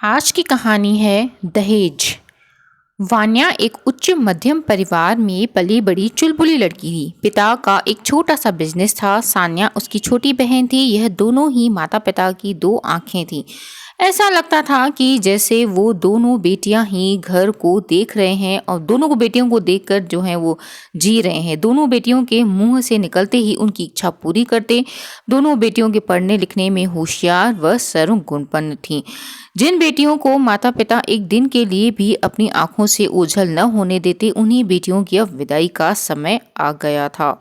आज की कहानी है दहेज। वान्या एक उच्च मध्यम परिवार में पली बड़ी चुलबुली लड़की थी। पिता का एक छोटा सा बिजनेस था। सान्या उसकी छोटी बहन थी। यह दोनों ही माता पिता की दो आंखें थी। ऐसा लगता था कि जैसे वो दोनों बेटियां ही घर को देख रहे हैं और दोनों को बेटियों को देखकर जो है वो जी रहे हैं। दोनों बेटियों के मुंह से निकलते ही उनकी इच्छा पूरी करते। दोनों बेटियों के पढ़ने लिखने में होशियार व सर्वगुणपन्न थीं। जिन बेटियों को माता पिता एक दिन के लिए भी अपनी आंखों से ओझल न होने देते, उन्हीं बेटियों की अब विदाई का समय आ गया था।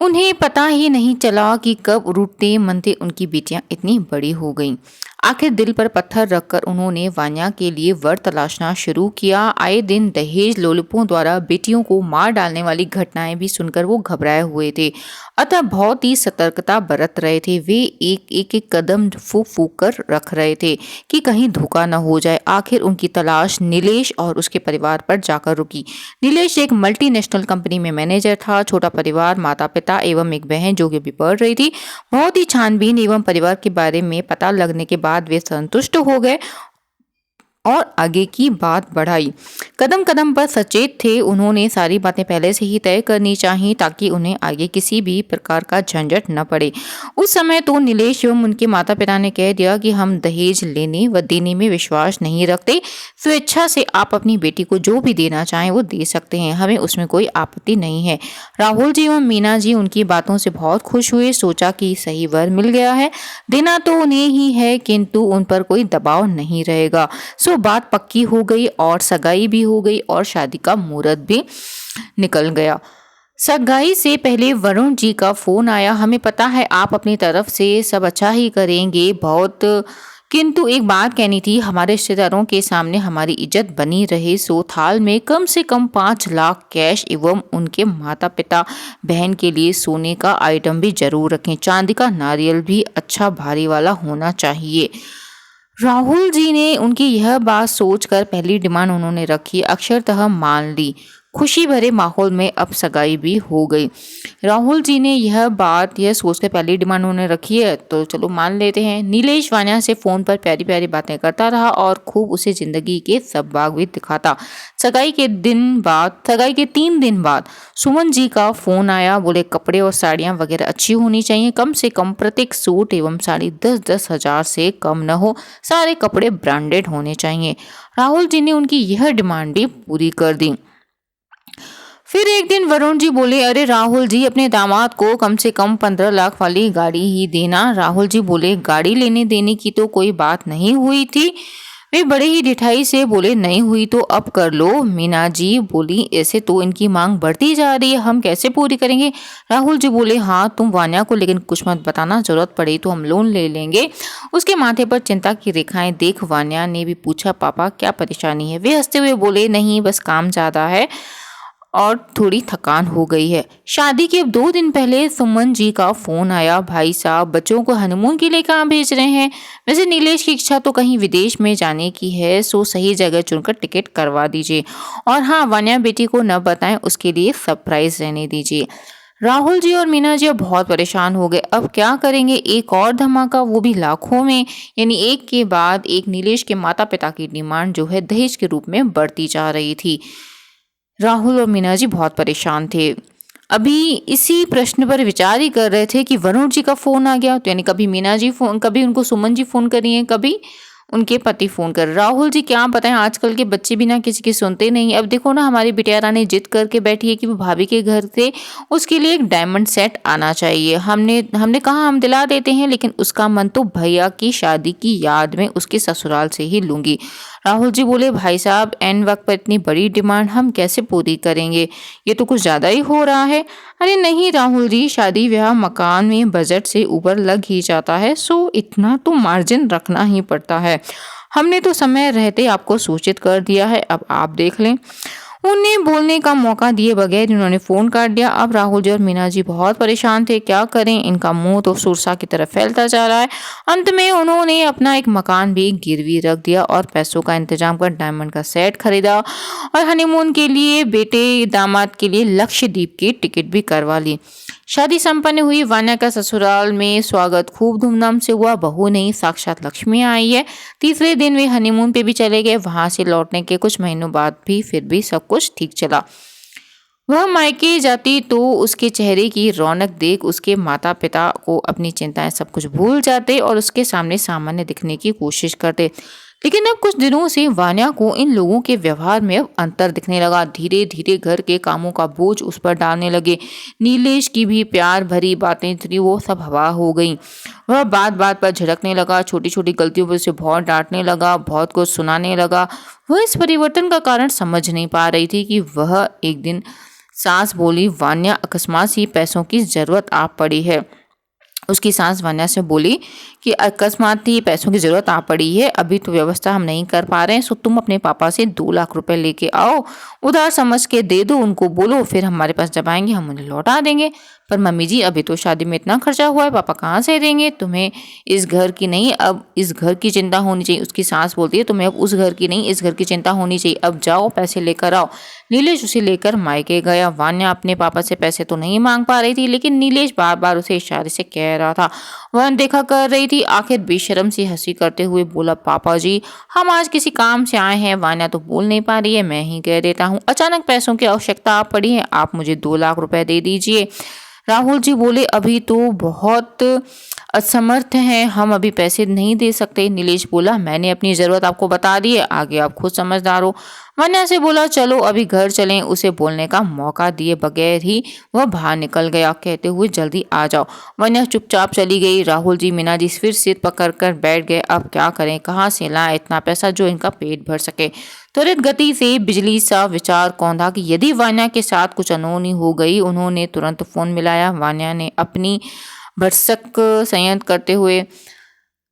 उन्हें पता ही नहीं चला कि कब रूठते मनते उनकी बेटियां इतनी बड़ी हो गईं। आखिर दिल पर पत्थर रखकर उन्होंने वान्या के लिए वर तलाशना शुरू किया। आए दिन दहेज लोलुपों द्वारा बेटियों को मार डालने वाली घटनाएं भी सुनकर वो घबराए हुए थे। अतः बहुत ही सतर्कता बरत रहे थे। वे एक कदम फूक फूक कर रख रहे थे कि कहीं धोखा न हो जाए। आखिर उनकी तलाश नीलेश और उसके परिवार पर जाकर रुकी। नीलेश एक मल्टीनेशनल कंपनी में मैनेजर था। छोटा परिवार, माता पिता एवं एक बहन जो कि अभी पढ़ रही थी। बहुत ही छानबीन एवं परिवार के बारे में पता लगने के बाद वे संतुष्ट हो गए और आगे की बात बढ़ाई। कदम कदम पर सचेत थे। उन्होंने सारी बातें पहले से ही तय करनी चाहिए ताकि उन्हें आगे किसी भी प्रकार का झंझट न पड़े। उस समय तो नीलेश एवं उनके माता पिता ने कह दिया कि हम दहेज लेने व देने में विश्वास नहीं रखते। स्वेच्छा से आप अपनी बेटी को जो भी देना चाहें वो दे सकते हैं, हमें उसमें कोई आपत्ति नहीं है। राहुल जी एवं मीना जी उनकी बातों से बहुत खुश हुए। सोचा कि सही वर मिल गया है। देना तो उन्हें ही है किंतु उन पर कोई दबाव नहीं रहेगा। सो बात पक्की हो गई और सगाई भी हो गई और शादी का मुहूर्त भी निकल गया। सगाई से पहले वरुण जी का फोन आया। हमें पता है आप अपनी तरफ से सब अच्छा ही करेंगे बहुत, किंतु एक बात कहनी थी। हमारे रिश्तेदारों के सामने हमारी इज्जत बनी रहे, सो थाल में कम से कम 5 लाख कैश एवं उनके माता पिता बहन के लिए सोने का आइटम भी जरूर रखें। चांदी का नारियल भी अच्छा भारी वाला होना चाहिए। राहुल जी ने उनकी यह बात सोचकर पहली डिमांड उन्होंने रखी, अक्षरतः मान ली। खुशी भरे माहौल में अब सगाई भी हो गई। राहुल जी ने यह सोचकर पहली डिमांड उन्होंने रखी है तो चलो मान लेते हैं। नीलेश वान्या से फोन पर प्यारी प्यारी बातें करता रहा और खूब उसे जिंदगी के सब बाग भी दिखाता। सगाई के 3 दिन बाद सुमन जी का फोन आया। बोले कपड़े और साड़ियां वगैरह अच्छी होनी चाहिए, कम से कम प्रत्येक सूट एवं साड़ी 10-10 हजार से कम न हो, सारे कपड़े ब्रांडेड होने चाहिए। राहुल जी ने उनकी यह डिमांड भी पूरी कर दी। फिर एक दिन वरुण जी बोले, अरे राहुल जी, अपने दामाद को कम से कम 15 लाख वाली गाड़ी ही देना। राहुल जी बोले, गाड़ी लेने देने की तो कोई बात नहीं हुई थी। वे बड़े ही ढिठाई से बोले, नहीं हुई तो अब कर लो। मीना जी बोली, ऐसे तो इनकी मांग बढ़ती जा रही है, हम कैसे पूरी करेंगे। राहुल जी बोले, हाँ तुम वान्या को लेकिन कुछ मत बताना, जरूरत पड़ी तो हम लोन ले लेंगे। उसके माथे पर चिंता की रेखाएं देख वान्या ने भी पूछा, पापा क्या परेशानी है। वे हंसते हुए बोले, नहीं बस काम ज्यादा है और थोड़ी थकान हो गई है। शादी के 2 दिन पहले सुमन जी का फोन आया, भाई साहब बच्चों को हनीमून के लिए कहाँ भेज रहे हैं। वैसे नीलेश की इच्छा तो कहीं विदेश में जाने की है, सो सही जगह चुनकर टिकट करवा दीजिए और हाँ वान्या बेटी को न बताएं, उसके लिए सरप्राइज रहने दीजिए। राहुल जी और मीना जी अब बहुत परेशान हो गए। अब क्या करेंगे। एक और धमाका, वो भी लाखों में, यानी एक के बाद एक नीलेश के माता पिता की डिमांड जो है दहेज के रूप में बढ़ती जा रही थी। राहुल और मीना जी बहुत परेशान थे। अभी इसी प्रश्न पर विचार ही कर रहे थे कि वरुण जी का फोन आ गया। तो यानी कभी मीना जी फोन, कभी उनको सुमन जी फोन करी है, कभी उनके पति फोन कर। राहुल जी क्या बताएं, आजकल के बच्चे भी ना किसी की सुनते नहीं। अब देखो ना, हमारी बिटिया रानी जिद करके बैठी है कि वो भाभी के घर से उसके लिए एक डायमंड सेट आना चाहिए। हमने कहा हम दिला देते हैं, लेकिन उसका मन तो भैया की शादी की याद में उसके ससुराल से ही लूंगी। राहुल जी बोले, भाई साहब एन वक्त पर इतनी बड़ी डिमांड हम कैसे पूरी करेंगे, ये तो कुछ ज्यादा ही हो रहा है। अरे नहीं राहुल जी, शादी ब्याह मकान में बजट से ऊपर लग ही जाता है, सो इतना तो मार्जिन रखना ही पड़ता है। हमने तो समय रहते आपको सूचित कर दिया है, अब आप देख लें। उन्हें बोलने का मौका दिए बगैर उन्होंने फोन काट दिया। अब राहुल जी और मीना जी बहुत परेशान थे, क्या करें, इनका मुंह तो सुरसा की तरफ फैलता जा रहा है। अंत में उन्होंने अपना एक मकान भी गिरवी रख दिया और पैसों का इंतजाम कर डायमंड का सेट खरीदा और हनीमून के लिए बेटे दामाद के लिए लक्षद्वीप की टिकट भी करवा ली। शादी संपन्न हुई। वान्या का ससुराल में स्वागत खूब धूमधाम से हुआ। बहू नहीं, साक्षात लक्ष्मी आई है। तीसरे दिन वे हनीमून पे भी चले गए। वहां से लौटने के कुछ महीनों बाद भी फिर भी सब कुछ ठीक चला। वह मायके जाती तो उसके चेहरे की रौनक देख उसके माता पिता को अपनी चिंताएं सब कुछ भूल जाते और उसके सामने सामान्य दिखने की कोशिश करते। लेकिन अब कुछ दिनों से वान्या को इन लोगों के व्यवहार में अब अंतर दिखने लगा। धीरे धीरे घर के कामों का बोझ उस पर डालने लगे। नीलेश की भी प्यार भरी बातें थी, वो सब हवा हो गई। वह बात बात पर झड़कने लगा, छोटी छोटी गलतियों पर उसे बहुत डांटने लगा, बहुत कुछ सुनाने लगा। वह इस परिवर्तन का कारण समझ नहीं पा रही थी कि वह एक दिन सास बोली, वान्या अकस्मात ही पैसों की जरूरत आ पड़ी है। उसकी सास वान्या से बोली कि अकस्मात ही पैसों की जरूरत आ पड़ी है, अभी तो व्यवस्था हम नहीं कर पा रहे हैं, सो तुम अपने पापा से 2 लाख रुपए लेके आओ, उधार समझ के दे दो, उनको बोलो फिर हमारे पास जब आएंगे हम उन्हें लौटा देंगे। पर मम्मी जी अभी तो शादी में इतना खर्चा हुआ है, पापा कहाँ से देंगे, तुम्हें इस घर की नहीं अब इस घर की चिंता होनी चाहिए। उसकी सास बोलती है तुम्हें अब उस घर की नहीं इस घर की चिंता होनी चाहिए, अब जाओ पैसे लेकर आओ। नीलेश उसे लेकर मायके गया। वान्या अपने पापा से पैसे तो नहीं मांग पा रही थी, लेकिन नीलेश बार बार उसे इशारे से कह रहा था। वह देखा कर रही थी। आखिर बेशर्म सी हंसी करते हुए बोला, पापा जी हम आज किसी काम से आए हैं। वान्या तो बोल नहीं पा रही है, मैं ही कह देता हूँ, अचानक पैसों की आवश्यकता आ पड़ी है, आप मुझे 2 लाख रुपए दे दीजिए। राहुल जी बोले, अभी तो बहुत असमर्थ हैं, हम अभी पैसे नहीं दे सकते। नीलेश बोला, मैंने अपनी जरूरत आपको बता दी है, आगे आप खुद समझदार हो। वन्या से बोला, चलो अभी घर चलें। उसे बोलने का मौका दिए बगैर ही वह बाहर निकल गया, कहते हुए जल्दी आ जाओ। वन्या चुपचाप चली गई। राहुल जी मीना जी फिर सिर पकड़ कर बैठ गए। अब क्या करें, कहाँ से लाएं इतना पैसा जो इनका पेट भर सके। त्वरित गति से बिजली सा विचार कौंधा कि यदि वान्या के साथ कुछ अनहोनी हो गई। उन्होंने तुरंत फोन मिलाया। वान्या ने अपनी भरसक संयत करते हुए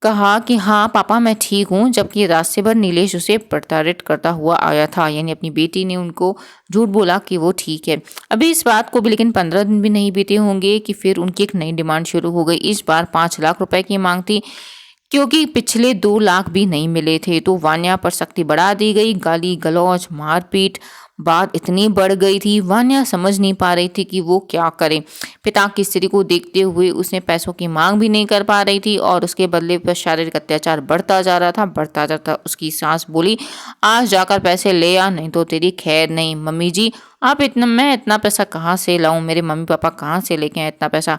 कहा कि हाँ पापा मैं ठीक हूँ, जबकि रास्ते भर नीलेश उसे प्रताड़ित करता हुआ आया था। यानी अपनी बेटी ने उनको झूठ बोला कि वो ठीक है। अभी इस बात को भी लेकिन 15 दिन भी नहीं बीते होंगे कि फिर उनकी एक नई डिमांड शुरू हो गई। इस बार 5 लाख रुपए की मांग थी, क्योंकि पिछले 2 लाख भी नहीं मिले थे। तो वान्या पर सख्ती बढ़ा दी गई। गाली गलौज मारपीट, बात इतनी बढ़ गई थी, वान्या समझ नहीं पा रही थी कि वो क्या करे। पिता की स्थिति को देखते हुए उसने पैसों की मांग भी नहीं कर पा रही थी और उसके बदले पर शारीरिक अत्याचार बढ़ता जा रहा था, बढ़ता जाता। उसकी सास बोली, आज जाकर पैसे ले आ, नहीं तो तेरी खैर नहीं। मम्मी जी मैं इतना पैसा कहाँ से लाऊं, मेरे मम्मी पापा कहाँ से लेके आए इतना पैसा,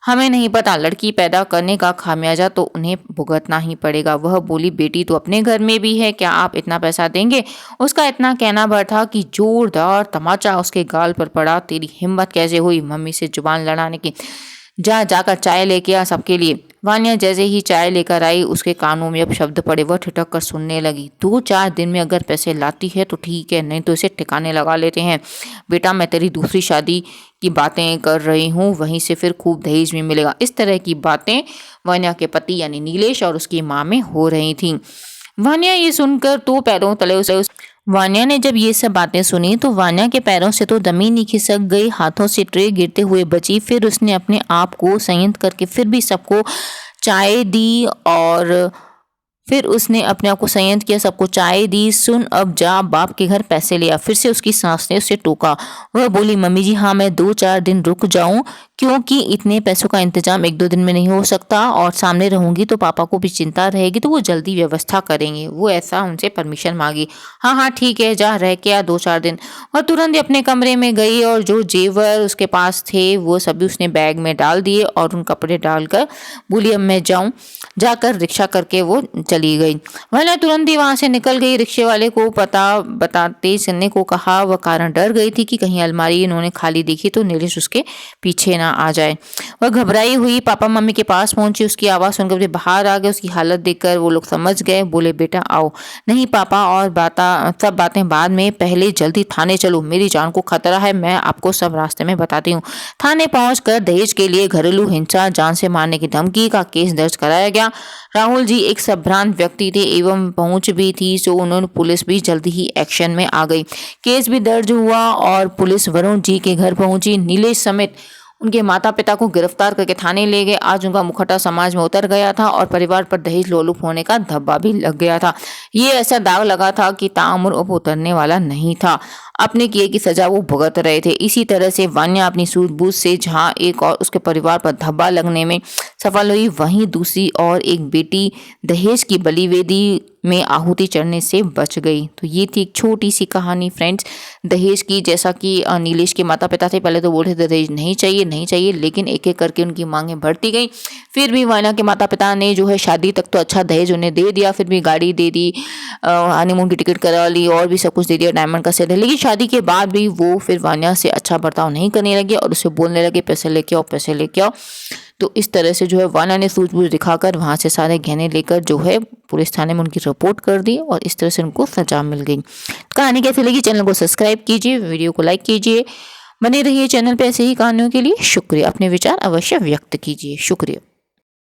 हमें नहीं पता, लड़की पैदा करने का खामियाजा तो उन्हें भुगतना ही पड़ेगा। वह बोली, बेटी तो अपने घर में भी है, क्या आप इतना पैसा देंगे। उसका इतना कहना भर था कि जोरदार तमाचा उसके गाल पर पड़ा। तेरी हिम्मत कैसे हुई मम्मी से जुबान लड़ाने की, जाकर चाय लेके आ सबके लिए। वान्या जैसे ही चाय लेकर आई, उसके कानों में अब शब्द पड़े। वह ठिठक कर सुनने लगी, 2-4 दिन में अगर पैसे लाती है तो ठीक है, नहीं तो इसे ठिकाने लगा लेते हैं। बेटा मैं तेरी दूसरी शादी की बातें कर रही हूँ, वहीं से फिर खूब दहेज में मिलेगा। इस तरह की बातें वान्या के पति यानी नीलेश और उसकी माँ में हो रही थी। वान्या ये सुनकर तो पैरों तले उसे वान्या ने जब ये सब बातें सुनी तो वान्या के पैरों से तो जमीन ही खिसक गई, हाथों से ट्रे गिरते हुए बची। फिर उसने अपने आप को संयत करके फिर भी सबको चाय दी और फिर उसने अपने आप को संयत किया, सबको चाय दी। सुन अब जा, बाप के घर पैसे ले आ। फिर से उसकी सास ने उसे टोका। वह बोली, मम्मी जी हाँ मैं 2-4 दिन रुक जाऊं, क्योंकि इतने पैसों का इंतजाम 1-2 दिन में नहीं हो सकता और सामने रहूंगी तो पापा को भी चिंता रहेगी, तो वो जल्दी व्यवस्था करेंगे। वो ऐसा उनसे परमिशन मांगी। हाँ हाँ ठीक है, जा रह के आ 2-4 दिन। और तुरंत ही अपने कमरे में गई और जो जेवर उसके पास थे वो सभी उसने बैग में डाल दिए और उन कपड़े डालकर बोली, अब मैं जाऊं। जाकर रिक्शा करके वो चली गई। वह तुरंत ही वहां से निकल गई। रिक्शे वाले को पता बताते चलने को कहा। वह कारण डर गई थी कि कहीं अलमारी इन्होंने खाली देखी तो नीलेश उसके पीछे ना ना आ जाए। वह घबराई हुई पापा मम्मी के पास पहुंची। उसकी आवाज़ सुनकर वे बाहर आ गए। उसकी हालत देखकर वो लोग समझ गए। बोले, बेटा आओ। नहीं पापा, और सब बातें बाद में, पहले जल्दी थाने चलो, मेरी जान को खतरा है, मैं आपको सब रास्ते में बताती हूँ। थाने पहुंचकर दहेज के लिए घरेलू हिंसा, जान से मारने की धमकी का केस दर्ज कराया गया। राहुल जी एक संभ्रांत व्यक्ति थे एवं पहुंच भी थी, सो उन्होंने पुलिस भी जल्दी ही एक्शन में आ गई। केस भी दर्ज हुआ और पुलिस वरुण जी के घर पहुंची। नीलेश समेत उनके माता पिता को गिरफ्तार करके थाने ले गए। आज उनका मुखौटा समाज में उतर गया था और परिवार पर दहेज लोलुप होने का धब्बा भी लग गया था। ये ऐसा दाग लगा था कि ताउम्र अब उतरने वाला नहीं था। अपने किए की सजा वो भुगत रहे थे। इसी तरह से वान्या अपनी सूझबूझ से जहाँ एक और उसके परिवार पर धब्बा लगने में सफल हुई, वहीं दूसरी और एक बेटी दहेज की बलिवेदी में आहुति चढ़ने से बच गई। तो ये थी एक छोटी सी कहानी फ्रेंड्स दहेज की। जैसा कि नीलेश के माता पिता थे, पहले तो बोल रहे थे दहेज नहीं चाहिए नहीं चाहिए, लेकिन एक एक करके उनकी मांगें बढ़ती गई। फिर भी वान्या के माता पिता ने जो है शादी तक तो अच्छा दहेज उन्हें दे दिया, फिर भी गाड़ी दे दी, हनीमून की टिकट करा ली और भी सब कुछ दे दिया, डायमंड का सेट। लेकिन शादी के बाद भी वो फिर वान्या से अच्छा बर्ताव नहीं करने लगे और उसे बोलने लगे पैसे लेके आओ, पैसे लेके आओ। तो इस तरह से जो है वान्या ने सूझबूझ दिखाकर वहाँ से सारे गहने लेकर जो है पुलिस थाने में उनकी रिपोर्ट कर दी और इस तरह से उनको सजा मिल गई। कहानी कैसी लगी, चैनल को सब्सक्राइब कीजिए, वीडियो को लाइक कीजिए, बने रहिए चैनल पे ऐसे ही कहानियों के लिए। शुक्रिया। अपने विचार अवश्य व्यक्त कीजिए। शुक्रिया।